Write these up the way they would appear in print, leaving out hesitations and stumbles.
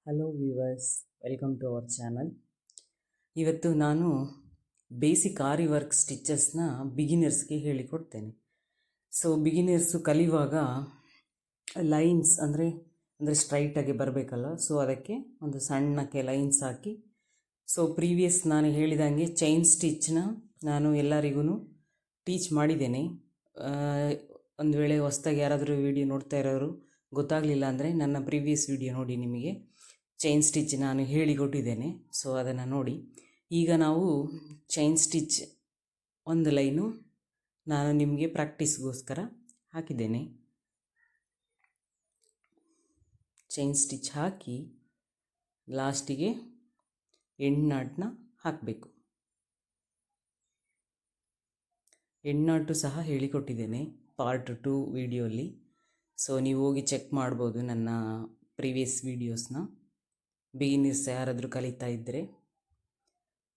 Hello viewers, welcome to our channel. ಇವತ್ತು ನಾನು basic aari work ಸ್ಟಿಚಸ್ನ ಬಿಗಿನರ್ಸ್ಗೆ ಹೇಳಿಕೊಡ್ತೇನೆ. ಸೊ ಬಿಗಿನರ್ಸು ಕಲಿಯುವಾಗ ಲೈನ್ಸ್ ಅಂದರೆ ಸ್ಟ್ರೈಟಾಗಿ ಬರಬೇಕಲ್ಲ, ಸೊ ಅದಕ್ಕೆ ಒಂದು ಸಣ್ಣಕ್ಕೆ ಲೈನ್ಸ್ ಹಾಕಿ, ಸೊ ಪ್ರೀವಿಯಸ್ ನಾನು ಹೇಳಿದಂಗೆ ಚೈನ್ ಸ್ಟಿಚ್ನ ನಾನು ಎಲ್ಲರಿಗೂ ಟೀಚ್ ಮಾಡಿದ್ದೇನೆ. ಒಂದು ವೇಳೆ ಹೊಸ್ದಾಗಿ ಯಾರಾದರೂ ವಿಡಿಯೋ ನೋಡ್ತಾ ಇರೋರು ಗೊತ್ತಾಗಲಿಲ್ಲ ಅಂದರೆ ನನ್ನ ಪ್ರೀವಿಯಸ್ ವಿಡಿಯೋ ನೋಡಿ, ನಿಮಗೆ ಚೈನ್ ಸ್ಟಿಚ್ ನಾನು ಹೇಳಿಕೊಟ್ಟಿದ್ದೇನೆ. ಸೊ ಅದನ್ನು ನೋಡಿ. ಈಗ ನಾವು ಚೈನ್ ಸ್ಟಿಚ್ ಒಂದು ಲೈನು ನಾನು ನಿಮಗೆ ಪ್ರಾಕ್ಟೀಸ್ಗೋಸ್ಕರ ಹಾಕಿದ್ದೇನೆ. ಚೈನ್ ಸ್ಟಿಚ್ ಹಾಕಿ ಲಾಸ್ಟಿಗೆ ಎಂಡ್ ನಾಟ್ನ ಹಾಕಬೇಕು. ಎಂಡ್ ನಾಟು ಸಹ ಹೇಳಿಕೊಟ್ಟಿದ್ದೇನೆ ಪಾರ್ಟ್ 2 ವಿಡಿಯೋಲಿ. ಸೊ ನೀವು ಹೋಗಿ ಚೆಕ್ ಮಾಡ್ಬೋದು ನನ್ನ ಪ್ರೀವಿಯಸ್ ವೀಡಿಯೋಸ್ನ, ಬಿಗಿನರ್ಸ್ ಯಾರಾದರೂ ಕಲಿತಾ ಇದ್ದರೆ.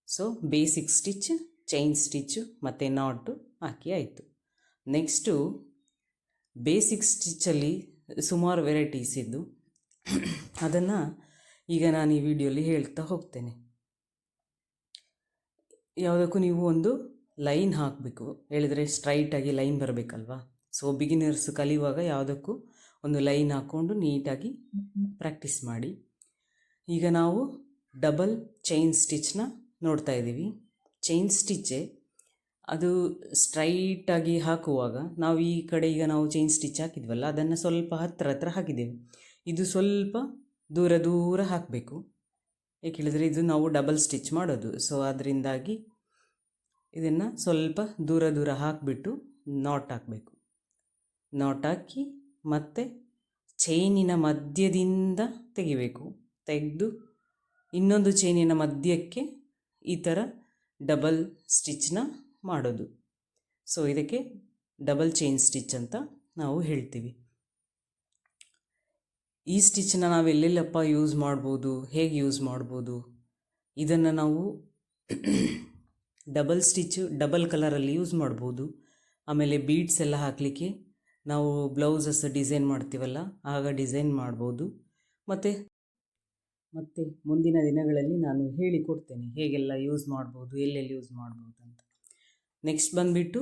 So basic stitch, chain stitch ಮತ್ತು ನಾಟು ಹಾಕಿ ಆಯಿತು. ನೆಕ್ಸ್ಟು ಬೇಸಿಕ್ ಸ್ಟಿಚ್ಚಲ್ಲಿ ಸುಮಾರು ವೆರೈಟೀಸ್ ಇದ್ದು ಅದನ್ನು ಈಗ ನಾನು ಈ ವಿಡಿಯೋಲಿ ಹೇಳ್ತಾ ಹೋಗ್ತೇನೆ. ಯಾವುದಕ್ಕೂ ನೀವು ಒಂದು ಲೈನ್ ಹಾಕಬೇಕು, ಹೇಳಿದರೆ ಸ್ಟ್ರೈಟಾಗಿ ಲೈನ್ ಬರಬೇಕಲ್ವಾ. ಸೊ ಬಿಗಿನರ್ಸ್ ಕಲಿಯುವಾಗ ಯಾವುದಕ್ಕೂ ಒಂದು ಲೈನ್ ಹಾಕ್ಕೊಂಡು ನೀಟಾಗಿ ಪ್ರಾಕ್ಟೀಸ್ ಮಾಡಿ. ಈಗ ನಾವು ಡಬಲ್ ಚೈನ್ ಸ್ಟಿಚ್ನ ನೋಡ್ತಾ ಇದ್ದೀವಿ. ಚೈನ್ ಸ್ಟಿಚ್ಚೇ ಅದು ಸ್ಟ್ರೈಟಾಗಿ ಹಾಕುವಾಗ ನಾವು ಈ ಕಡೆ ಈಗ ನಾವು ಚೈನ್ ಸ್ಟಿಚ್ ಹಾಕಿದ್ವಲ್ಲ, ಅದನ್ನು ಸ್ವಲ್ಪ ಹತ್ತಿರ ಹಾಕಿದ್ದೇವೆ. ಇದು ಸ್ವಲ್ಪ ದೂರ ದೂರ ಹಾಕಬೇಕು. ಏಕೆ ಹೇಳಿದರೆ ಇದು ನಾವು ಡಬಲ್ ಸ್ಟಿಚ್ ಮಾಡೋದು. ಸೊ ಅದರಿಂದಾಗಿ ಇದನ್ನು ಸ್ವಲ್ಪ ದೂರ ದೂರ ಹಾಕಿಬಿಟ್ಟು ನಾಟ್ ಹಾಕಬೇಕು. ನಾಟ್ ಹಾಕಿ ಮತ್ತು ಚೈನಿನ ಮಧ್ಯದಿಂದ ತೆಗಿಬೇಕು. ತೆಗೆದು ಇನ್ನೊಂದು ಚೈನಿನ ಮಧ್ಯಕ್ಕೆ ಈ ಥರ ಡಬಲ್ ಸ್ಟಿಚ್ನ ಮಾಡೋದು. ಸೊ ಇದಕ್ಕೆ ಡಬಲ್ ಚೈನ್ ಸ್ಟಿಚ್ ಅಂತ ನಾವು ಹೇಳ್ತೀವಿ. ಈ ಸ್ಟಿಚ್ನ ನಾವು ಎಲ್ಲೆಲ್ಲಪ್ಪ ಯೂಸ್ ಮಾಡ್ಬೋದು, ಹೇಗೆ ಯೂಸ್ ಮಾಡ್ಬೋದು, ಇದನ್ನು ನಾವು ಡಬಲ್ ಸ್ಟಿಚ್ಚು ಡಬಲ್ ಕಲರಲ್ಲಿ ಯೂಸ್ ಮಾಡ್ಬೋದು. ಆಮೇಲೆ ಬೀಡ್ಸ್ ಎಲ್ಲ ಹಾಕಲಿಕ್ಕೆ ನಾವು ಬ್ಲೌಸಸ್ ಡಿಸೈನ್ ಮಾಡ್ತೀವಲ್ಲ, ಆಗ ಡಿಸೈನ್ ಮಾಡ್ಬೋದು. ಮತ್ತು ಮುಂದಿನ ದಿನಗಳಲ್ಲಿ ನಾನು ಹೇಳಿಕೊಡ್ತೇನೆ ಹೇಗೆಲ್ಲ ಯೂಸ್ ಮಾಡ್ಬೋದು, ಎಲ್ಲೆಲ್ಲಿ ಯೂಸ್ ಮಾಡ್ಬೋದು ಅಂತ. ನೆಕ್ಸ್ಟ್ ಬಂದುಬಿಟ್ಟು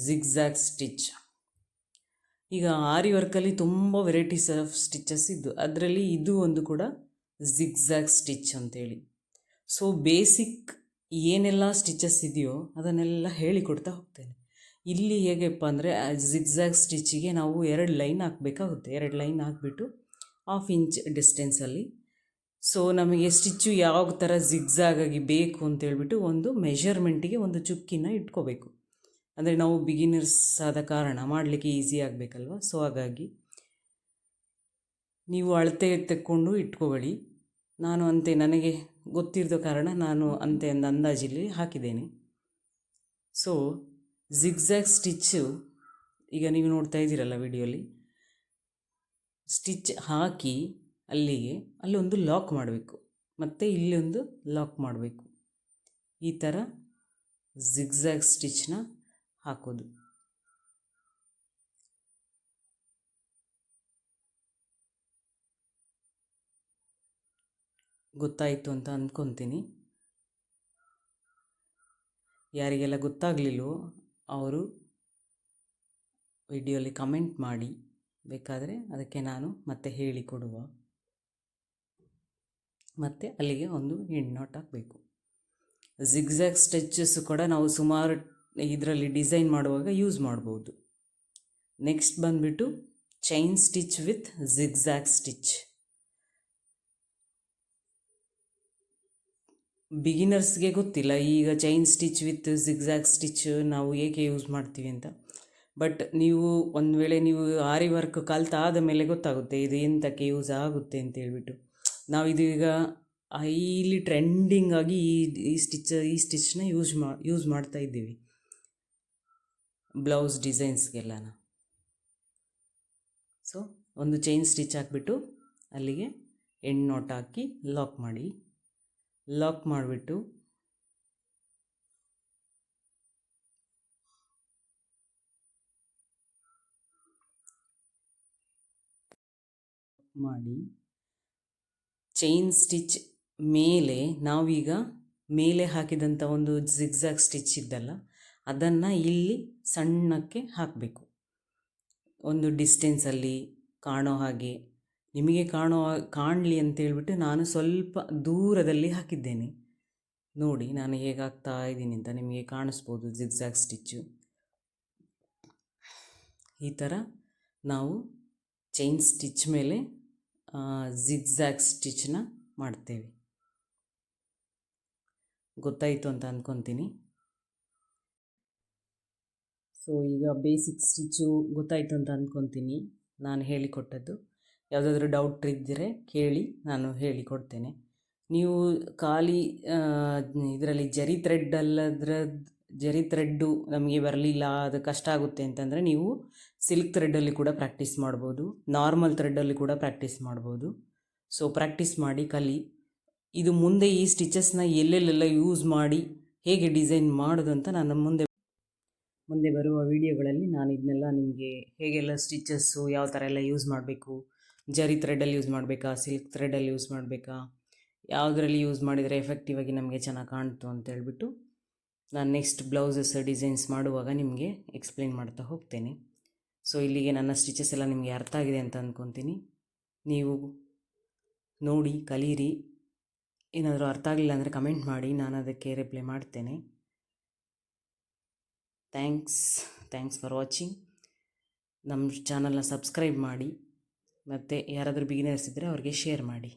ಜಿಗ್ಜ್ಯಾಗ್ ಸ್ಟಿಚ್. ಈಗ ಆರಿ ವರ್ಕಲ್ಲಿ ತುಂಬ ವೆರೈಟೀಸ್ ಆಫ್ ಸ್ಟಿಚಸ್ ಇದ್ದು ಅದರಲ್ಲಿ ಇದು ಒಂದು ಕೂಡ ಜಿಗ್ಜ್ಯಾಗ್ ಸ್ಟಿಚ್ ಅಂತೇಳಿ. ಸೊ ಬೇಸಿಕ್ ಏನೆಲ್ಲ ಸ್ಟಿಚಸ್ ಇದೆಯೋ ಅದನ್ನೆಲ್ಲ ಹೇಳಿಕೊಡ್ತಾ ಹೋಗ್ತೇನೆ. ಇಲ್ಲಿ ಹೇಗೆಪ್ಪ ಅಂದರೆ ಜಿಗ್ಜ್ಯಾಗ್ ಸ್ಟಿಚ್ಚಿಗೆ ನಾವು 2 ಲೈನ್ ಹಾಕಬೇಕಾಗುತ್ತೆ. 2 ಲೈನ್ ಹಾಕಿಬಿಟ್ಟು 1/2 ಇಂಚ್ ಡಿಸ್ಟೆನ್ಸಲ್ಲಿ. ಸೊ ನಮಗೆ ಸ್ಟಿಚ್ಚು ಯಾವ ಥರ ಜಿಗ್ಜ್ಯಾಗಾಗಿ ಬೇಕು ಅಂತೇಳ್ಬಿಟ್ಟು ಒಂದು ಮೆಷರ್ಮೆಂಟಿಗೆ ಒಂದು ಚುಕ್ಕಿನ ಇಟ್ಕೋಬೇಕು. ಅಂದರೆ ನಾವು ಬಿಗಿನರ್ಸ್ ಆದ ಕಾರಣ ಮಾಡಲಿಕ್ಕೆ ಈಸಿ ಆಗಬೇಕಲ್ವ. ಸೊ ಹಾಗಾಗಿ ನೀವು ಅಳತೆ ತೆಕ್ಕೊಂಡು ಇಟ್ಕೊಳ್ಳಿ. ನಾನು ಅಂತೆ ನನಗೆ ಗೊತ್ತಿರೋ ಕಾರಣ ನಾನು ಅಂತೆ ಒಂದು ಅಂದಾಜಲ್ಲಿ ಹಾಕಿದ್ದೇನೆ. ಸೊ ಜಿಗ್ಜ್ಯಾಗ್ ಸ್ಟಿಚ್ಚು ಈಗ ನೀವು ನೋಡ್ತಾ ಇದ್ದೀರಲ್ಲ ವಿಡಿಯೋಲಿ, ಸ್ಟಿಚ್ ಹಾಕಿ ಅಲ್ಲೊಂದು ಲಾಕ್ ಮಾಡಬೇಕು, ಮತ್ತು ಇಲ್ಲೊಂದು ಲಾಕ್ ಮಾಡಬೇಕು. ಈ ಥರ ಜಿಗ್ಜ್ಯಾಗ್ ಸ್ಟಿಚ್ನ ಹಾಕೋದು. ಗೊತ್ತಾಯಿತು ಅಂತ ಅಂದ್ಕೊತೀನಿ. ಯಾರಿಗೆಲ್ಲ ಗೊತ್ತಾಗಲಿಲ್ಲವೋ ಅವರು ವಿಡಿಯೋಲಿ ಕಮೆಂಟ್ ಮಾಡಿ, ಬೇಕಾದರೆ ಅದಕ್ಕೆ ನಾನು ಮತ್ತೆ ಹೇಳಿಕೊಡುವ. ಮತ್ತು ಅಲ್ಲಿಗೆ ಒಂದು ಎಂಡ್ ನಾಟ್ ಹಾಕಬೇಕು. ಜಿಗ್ಜ್ಯಾಗ್ ಸ್ಟಿಚಸ್ ಕೂಡ ನಾವು ಸುಮಾರು ಇದರಲ್ಲಿ ಡಿಸೈನ್ ಮಾಡುವಾಗ ಯೂಸ್ ಮಾಡ್ಬೋದು. ನೆಕ್ಸ್ಟ್ ಬಂದುಬಿಟ್ಟು chain stitch with zigzag stitch. ಬಿಗಿನರ್ಸ್ಗೆ ಗೊತ್ತಿಲ್ಲ ಈಗ chain stitch with zigzag stitch ನಾವು ಏಕೆ ಯೂಸ್ ಮಾಡ್ತೀವಿ ಅಂತ. ಬಟ್ ನೀವು ಒಂದು ವೇಳೆ ನೀವು ಆರಿ ವರ್ಕ್ ಕಲ್ತಾದ ಮೇಲೆ ಗೊತ್ತಾಗುತ್ತೆ ಇದು ಎಂಥಕ್ಕೆ ಯೂಸ್ ಆಗುತ್ತೆ ಅಂತ ಹೇಳ್ಬಿಟ್ಟು. ನಾವು ಇದು ಈಗ ಹೈಲಿ ಟ್ರೆಂಡಿಂಗ್ ಆಗಿ ಈ ಸ್ಟಿಚ್ನ ಯೂಸ್ ಮಾಡ್ತಾ ಇದ್ದೀವಿ ಬ್ಲೌಸ್ ಡಿಸೈನ್ಸ್ಗೆಲ್ಲ. ಸೊ ಒಂದು ಚೈನ್ ಸ್ಟಿಚ್ ಹಾಕಿಬಿಟ್ಟು ಅಲ್ಲಿಗೆ ಎಂಡ್ ನಾಟ್ ಹಾಕಿ ಲಾಕ್ ಮಾಡಿ. ಲಾಕ್ ಮಾಡಿಬಿಟ್ಟು ಚೈನ್ ಸ್ಟಿಚ್ ಮೇಲೆ ನಾವೀಗ ಮೇಲೆ ಹಾಕಿದಂಥ ಒಂದು ಜಿಗ್ಜ್ಯಾಗ್ ಸ್ಟಿಚ್ ಇದ್ದಲ್ಲ, ಅದನ್ನು ಇಲ್ಲಿ ಸಣ್ಣಕ್ಕೆ ಹಾಕಬೇಕು. ಒಂದು ಡಿಸ್ಟೆನ್ಸಲ್ಲಿ ಕಾಣೋ ಹಾಗೆ, ನಿಮಗೆ ಕಾಣಲಿ ಅಂತೇಳ್ಬಿಟ್ಟು ನಾನು ಸ್ವಲ್ಪ ದೂರದಲ್ಲಿ ಹಾಕಿದ್ದೇನೆ. ನೋಡಿ ನಾನು ಹೇಗೆ ಹಾಕ್ತಾ ಇದ್ದೀನಿ ಅಂತ ನಿಮಗೆ ಕಾಣಿಸ್ಬೋದು. ಜಿಗ್ಜ್ಯಾಗ್ ಸ್ಟಿಚ್ಚು ಈ ಥರ ನಾವು ಚೈನ್ ಸ್ಟಿಚ್ ಮೇಲೆ ಜಿಗ್ಜ್ಯಾಗ್ ಸ್ಟಿಚ್ನ ಮಾಡ್ತೇವೆ. ಗೊತ್ತಾಯಿತು ಅಂತ ಅಂದ್ಕೊತೀನಿ. ಸೊ ಈಗ ಬೇಸಿಕ್ ಸ್ಟಿಚ್ಚು ಗೊತ್ತಾಯಿತು ಅಂತ ಅಂದ್ಕೊತೀನಿ ನಾನು ಹೇಳಿಕೊಟ್ಟದ್ದು. ಯಾವುದಾದ್ರೂ ಡೌಟ್ ಇದ್ದರೆ ಕೇಳಿ, ನಾನು ಹೇಳಿಕೊಡ್ತೇನೆ. ನೀವು ಖಾಲಿ ಇದರಲ್ಲಿ ಜರಿ ಥ್ರೆಡ್ಡು ನಮಗೆ ಬರಲಿಲ್ಲ, ಅದು ಕಷ್ಟ ಆಗುತ್ತೆ ಅಂತಂದರೆ ನೀವು ಸಿಲ್ಕ್ ಥ್ರೆಡ್ಡಲ್ಲಿ ಕೂಡ ಪ್ರಾಕ್ಟೀಸ್ ಮಾಡ್ಬೋದು, ನಾರ್ಮಲ್ ಥ್ರೆಡ್ಡಲ್ಲಿ ಕೂಡ ಪ್ರಾಕ್ಟೀಸ್ ಮಾಡ್ಬೋದು. ಸೊ ಪ್ರಾಕ್ಟೀಸ್ ಮಾಡಿ ಕಲಿ. ಇದು ಮುಂದೆ ಈ ಸ್ಟಿಚಸ್ನ ಎಲ್ಲೆಲ್ಲೆಲ್ಲ ಯೂಸ್ ಮಾಡಿ ಹೇಗೆ ಡಿಸೈನ್ ಮಾಡೋದು ಅಂತ ನಾನು ಮುಂದೆ ಬರುವ ವಿಡಿಯೋಗಳಲ್ಲಿ ನಾನು ಇದನ್ನೆಲ್ಲ ನಿಮಗೆ ಹೇಗೆಲ್ಲ ಸ್ಟಿಚಸ್ಸು ಯಾವ ಥರ ಎಲ್ಲ ಯೂಸ್ ಮಾಡಬೇಕು, ಜರಿ ಥ್ರೆಡಲ್ಲಿ ಯೂಸ್ ಮಾಡಬೇಕಾ, ಸಿಲ್ಕ್ ಥ್ರೆಡಲ್ಲಿ ಯೂಸ್ ಮಾಡಬೇಕಾ, ಯಾವುದರಲ್ಲಿ ಯೂಸ್ ಮಾಡಿದರೆ ಎಫೆಕ್ಟಿವ್ ಆಗಿ ನಮಗೆ ಚೆನ್ನಾಗಿ ಕಾಣ್ತು ಅಂತ ಹೇಳ್ಬಿಟ್ಟು ನಾನು ನೆಕ್ಸ್ಟ್ ಬ್ಲೌಸಸ್ ಡಿಸೈನ್ಸ್ ಮಾಡುವಾಗ ನಿಮಗೆ ಎಕ್ಸ್ಪ್ಲೇನ್ ಮಾಡ್ತಾ ಹೋಗ್ತೇನೆ. ಸೊ ಇಲ್ಲಿಗೆ ನನ್ನ ಸ್ಟಿಚಸ್ ಎಲ್ಲ ನಿಮಗೆ ಅರ್ಥ ಆಗಿದೆ ಅಂತ ಅಂದ್ಕೊತೀನಿ. ನೀವು ನೋಡಿ ಕಲೀರಿ. ಏನಾದರೂ ಅರ್ಥ ಆಗಲಿಲ್ಲ ಅಂದರೆ ಕಮೆಂಟ್ ಮಾಡಿ, ನಾನು ಅದಕ್ಕೆ ರಿಪ್ಲೈ ಮಾಡ್ತೇನೆ. Thanks for watching. ನಮ್ಮ ಚಾನಲ್ನ ಸಬ್ಸ್ಕ್ರೈಬ್ ಮಾಡಿ, ಮತ್ತು ಯಾರಾದರೂ ಬಿಗಿನರ್ಸ್ ಇದ್ದರೆ ಅವ್ರಿಗೆ ಶೇರ್ ಮಾಡಿ.